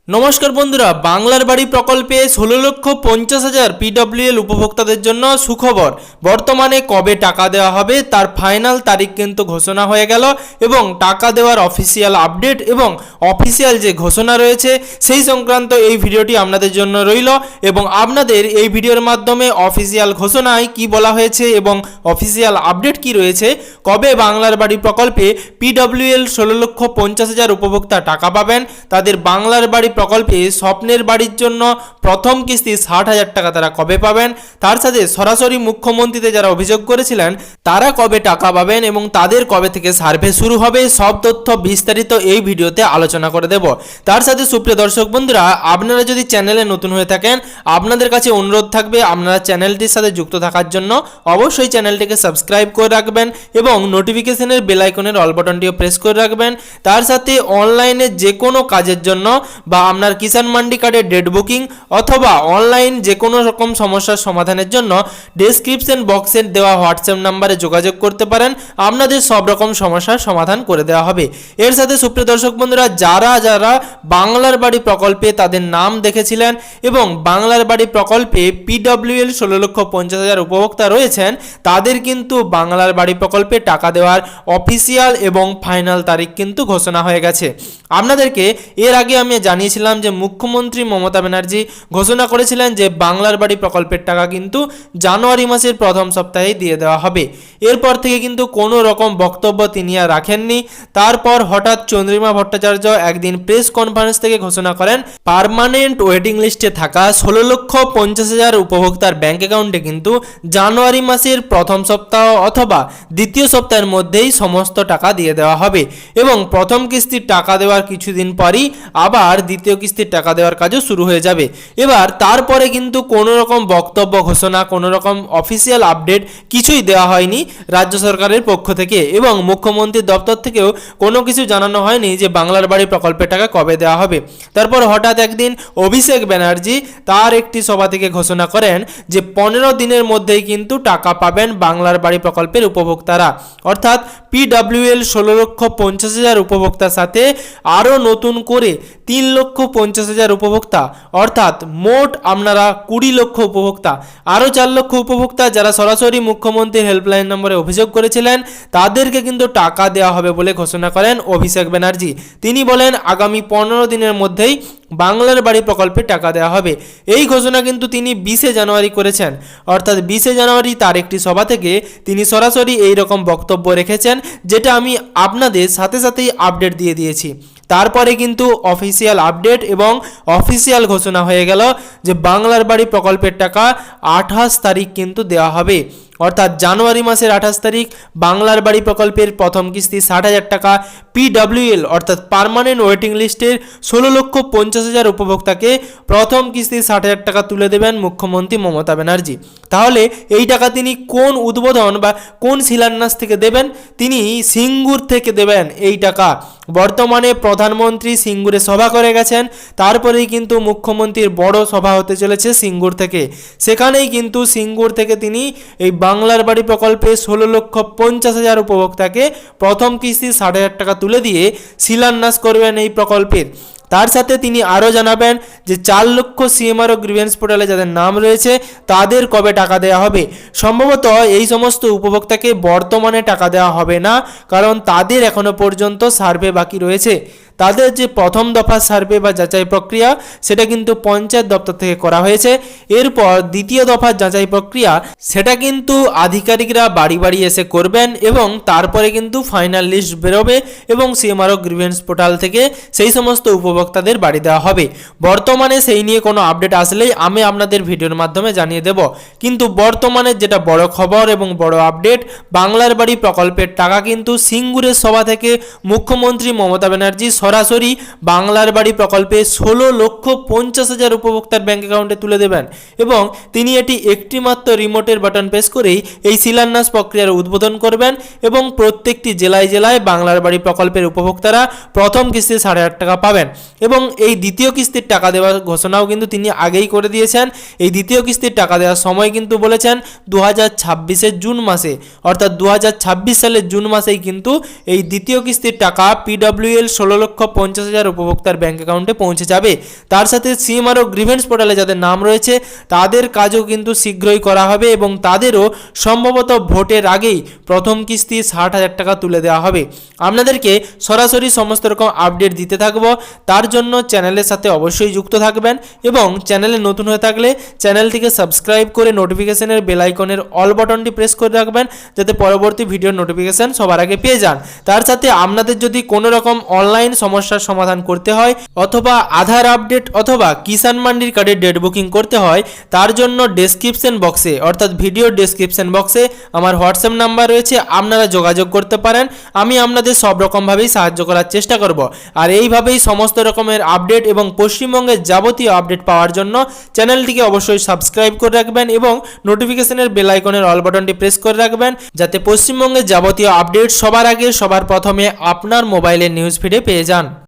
নমস্কার বন্ধুরা, বাংলার বাড়ি প্রকল্পে ১৬,৫০,০০০ পিডব্লিউএল উপভোক্তাদের জন্য সুখবর। বর্তমানে কবে টাকা দেওয়া হবে তার ফাইনাল তারিখ কিন্তু ঘোষণা হয়ে গেল এবং টাকা দেওয়ার অফিসিয়াল আপডেট এবং অফিসিয়াল যে ঘোষণা রয়েছে সেই সংক্রান্ত এই ভিডিওটি আপনাদের জন্য রইল এবং আপনাদের এই ভিডিওর মাধ্যমে অফিসিয়াল ঘোষণায় কি বলা হয়েছে এবং অফিসিয়াল আপডেট কি রয়েছে, কবে বাংলার বাড়ি প্রকল্পে পিডব্লিউএল ১৬,৫০,০০০ উপভোক্তা টাকা পাবেন, তাদের বাংলার বাড়ি প্রকল্পে স্বপ্নের বাড়ির জন্য প্রথম কিস্তি ৬০,০০০ টাকা তারা কবে পাবেন, তার সাথে সরাসরি মুখ্যমন্ত্রীতে যারা অভিযোগ করেছিলেন তারা কবে টাকা পাবেন এবং তাদের কবে থেকে সার্ভে শুরু হবে, সব তথ্য বিস্তারিত এই ভিডিওতে আলোচনা করে দেব। তার সাথে সুপ্রিয় দর্শক বন্ধুরা, আপনারা যদি চ্যানেলে নতুন হয়ে থাকেন আপনাদের কাছে অনুরোধ থাকবে আপনারা চ্যানেলটির সাথে যুক্ত থাকার জন্য অবশ্যই চ্যানেলটিকে সাবস্ক্রাইব করে রাখবেন এবং নোটিফিকেশনের বেল আইকনের অল বাটনটিও প্রেস করে রাখবেন। তার সাথে অনলাইনে যে কোনো কাজের জন্য বা আপনার কিষাণ মান্ডি কার্ডের ডেট বুকিং অথবা অনলাইন যে কোনো রকম সমস্যার সমাধানের জন্য ডেসক্রিপশন বক্সে দেওয়া হোয়াটসঅ্যাপ নাম্বারে যোগাযোগ করতে পারেন, আপনাদের সব রকম সমস্যার সমাধান করে দেওয়া হবে। এর সাথে সুপ্রিয় দর্শক বন্ধুরা, যারা যারা বাংলার বাড়ি প্রকল্পে তাদের নাম দেখেছিলেন এবং বাংলার বাড়ি প্রকল্পে পিডব্লিউএল ১৬,৫০,০০০ উপভোক্তা রয়েছেন, তাদের কিন্তু বাংলার বাড়ি প্রকল্পে টাকা দেওয়ার অফিসিয়াল এবং ফাইনাল তারিখ কিন্তু ঘোষণা হয়ে গেছে। আপনাদেরকে এর আগে আমি জানিয়েছিলাম যে মুখ্যমন্ত্রী মমতা ব্যানার্জি ঘোষণা করেছিলেন যে বাংলার বাড়ি প্রকল্পের টাকা কিন্তু জানুয়ারি মাসের প্রথম সপ্তাহে দিয়ে দেওয়া হবে। এরপর থেকে কিন্তু কোনো রকম বক্তব্য তিনি আর রাখেননি। তারপর হঠাৎ চন্দ্রিমা ভট্টাচার্য একদিন প্রেস কনফারেন্স থেকে ঘোষণা করেন পার্মানেন্ট ওয়েটিং লিস্টে থাকা ১৬,৫০,০০০ উপভোক্তার ব্যাংক অ্যাকাউন্টে কিন্তু জানুয়ারি মাসের প্রথম সপ্তাহ অথবা দ্বিতীয় সপ্তাহের মধ্যেই সমস্ত টাকা দিয়ে দেওয়া হবে এবং প্রথম কিস্তির টাকা দেওয়ার কিছুদিন পরই আবার দ্বিতীয় কিস্তির টাকা দেওয়ার কাজও শুরু হয়ে যাবে। এবার তারপরে কিন্তু কোনো রকম বক্তব্য ঘোষণা, কোনো রকম অফিসিয়াল আপডেট কিছুই দেওয়া হয়নি রাজ্য সরকারের পক্ষ থেকে এবং মুখ্যমন্ত্রীর দপ্তর থেকেও কোনো কিছু জানানো হয়নি যে বাংলার বাড়ি প্রকল্পের টাকা কবে দেওয়া হবে। তারপর হঠাৎ একদিন অভিষেক ব্যানার্জি তার একটি সভা থেকে ঘোষণা করেন যে ১৫ দিনের মধ্যেই কিন্তু টাকা পাবেন বাংলার বাড়ি প্রকল্পের উপভোক্তারা, অর্থাৎ পিডব্লিউএল ১৬,৫০,০০০ উপভোক্তার সাথে আরও নতুন করে ৩,৫০,০০০ উপভোক্তা, অর্থাৎ মোট আপনারা ২০ লক্ষ উপভোক্তা, আরও ৪ লক্ষ উপভোক্তা যারা সরাসরি মুখ্যমন্ত্রীর হেল্পলাইন নম্বরে অভিযোগ করেছিলেন তাদেরকে কিন্তু টাকা দেওয়া হবে বলে ঘোষণা করেন অভিষেক ব্যানার্জি। তিনি বলেন আগামী ১৫ দিনের মধ্যেই বাংলার বাড়ি প্রকল্পে টাকা দেওয়া হবে। এই ঘোষণা কিন্তু তিনি ২০শে জানুয়ারি করেছেন, অর্থাৎ ২০শে জানুয়ারি তার একটি সভা থেকে তিনি সরাসরি এই রকম বক্তব্য রেখেছেন, যেটা আমি আপনাদের সাথে সাথেই আপডেট দিয়ে দিয়েছি। তারপরে কিন্তু অফিসিয়াল আপডেট এবং অফিসিয়াল ঘোষণা হয়ে গেল যে বাংলার বাড়ি প্রকল্পের টাকা ২৮ তারিখ কিন্তু দেওয়া হবে, অর্থাৎ জানুয়ারি মাসের ২৮ তারিখ বাংলার বাড়ি প্রকল্পের প্রথম কিস্তি ৬০,০০০ টাকা পিডব্লিউএল অর্থাৎ পার্মানেন্ট ওয়েটিং লিস্টের ১৬,৫০,০০০ উপভোক্তাকে প্রথম কিস্তি ৬০,০০০ টাকা তুলে দেবেন মুখ্যমন্ত্রী মমতা ব্যানার্জি। তাহলে এই টাকা তিনি কোন উদ্বোধন বা কোন শিলান্যাস থেকে দেবেন? তিনি সিঙ্গুর থেকে দেবেন এই টাকা। বর্তমানে প্রধানমন্ত্রী সিঙ্গুরে সভা করে গেছেন, তারপরেই কিন্তু মুখ্যমন্ত্রীর বড় সভা হতে চলেছে সিঙ্গুর থেকে। সেখানেই কিন্তু সিঙ্গুর থেকে তিনি এই বাংলার বাড়ি প্রকল্পে ১৬,৫০,০০০ উপভোক্তাকে প্রথম কিস্তি ৬০,০০০ টাকা তুলে দিয়ে শিলান্যাস করবেন এই প্রকল্পের। তার সাথে তিনি আরও জানাবেন যে ৪ লক্ষ সিএমআরও গ্রিভেন্স পোর্টালে যাদের নাম রয়েছে তাদের কবে টাকা দেওয়া হবে। সম্ভবত এই সমস্ত উপভোক্তাকে বর্তমানে টাকা দেওয়া হবে না, কারণ তাদের এখনও পর্যন্ত সার্ভে বাকি রয়েছে। তাদের যে প্রথম দফা সার্ভে বা যাচাই প্রক্রিয়া সেটা কিন্তু পঞ্চায়েত দপ্তর থেকে করা হয়েছে। এরপর দ্বিতীয় দফার যাচাই প্রক্রিয়া সেটা কিন্তু আধিকারিকরা বাড়ি বাড়ি এসে করবেন এবং তারপরে কিন্তু ফাইনাল লিস্ট বেরোবে এবং সিএমআরও গ্রিভেন্স পোর্টাল থেকে সেই সমস্ত উপভোক্তাদের বাড়ি দেওয়া হবে। বর্তমানে সেই নিয়ে কোনো আপডেট আসলেই আমি আপনাদের ভিডিওর মাধ্যমে জানিয়ে দেব, কিন্তু বর্তমানে যেটা বড় খবর এবং বড় আপডেট, বাংলার বাড়ি প্রকল্পের টাকা কিন্তু সিঙ্গুরের সভা থেকে মুখ্যমন্ত্রী মমতা ব্যানার্জি সরাসরি বাংলার বাড়ি প্রকল্পে ১৬,৫০,০০০ উপভোক্তার ব্যাংক অ্যাকাউন্টে তুলে দেবেন এবং তিনি এটি একটি মাত্র রিমোটের বাটন প্রেস করেই এই শিলান্যাস প্রক্রিয়ার উদ্বোধন করবেন এবং প্রত্যেকটি জেলায় জেলায় বাংলার বাড়ি প্রকল্পের উপভোক্তারা প্রথম কিস্তি ৬০,০০০ টাকা পাবেন এবং এই দ্বিতীয় কিস্তির টাকা দেওয়ার ঘোষণাও কিন্তু তিনি আগেই করে দিয়েছেন। এই দ্বিতীয় কিস্তির টাকা দেওয়ার সময় কিন্তু বলেছেন ২০২৬-এর জুন মাসে, অর্থাৎ ২০২৬ সালের জুন মাসেই কিন্তু এই দ্বিতীয় কিস্তির টাকা পিডব্লিউএল ১৬,৫০,০০০ 16,50,000 উপভোক্তার ব্যাংক অ্যাকাউন্টে পৌঁছে যাবে। তার সাথে সিম আরও গ্রিভেন্স পোর্টালে যাদের নাম রয়েছে তাদের কাজও কিন্তু শীঘ্রই করা হবে এবং তাদেরও সম্ভবত ভোটের আগেই প্রথম কিস্তি 60,000 টাকা তুলে দেওয়া হবে। আপনাদেরকে সরাসরি সমস্ত রকম আপডেট দিতে থাকবো, তার জন্য চ্যানেলের সাথে অবশ্যই যুক্ত থাকবেন এবং চ্যানেলে নতুন হয়ে থাকলে চ্যানেলটিকে সাবস্ক্রাইব করে নোটিফিকেশনের বেল আইকনের অল বাটনটি প্রেস করে রাখবেন, যাতে পরবর্তী ভিডিওর নোটিফিকেশন সবার আগে পেয়ে যান। তার সাথে আপনাদের যদি কোনো রকম অনলাইন সমস্যার সমাধান করতে হয় অথবা আধার আপডেট অথবা কিষাণ মান্ডির কার্ডের ডেট বুকিং করতে হয়, তার জন্য ডেসক্রিপশন বক্সে অর্থাৎ ভিডিও ডেসক্রিপশন বক্সে আমার হোয়াটসঅ্যাপ নাম্বার রয়েছে, আপনারা যোগাযোগ করতে পারেন। আমি আপনাদের সব রকমভাবেই সাহায্য করার চেষ্টা করব। আর এইভাবেই সমস্ত রকমের আপডেট এবং পশ্চিমবঙ্গের যাবতীয় আপডেট পাওয়ার জন্য চ্যানেলটিকে অবশ্যই সাবস্ক্রাইব করে রাখবেন এবং নোটিফিকেশনের বেল আইকনের অল বাটনটি প্রেস করে রাখবেন, যাতে পশ্চিমবঙ্গের যাবতীয় আপডেট সবার আগে সবার প্রথমে আপনার মোবাইলের নিউজ ফিডে পেয়ে যান।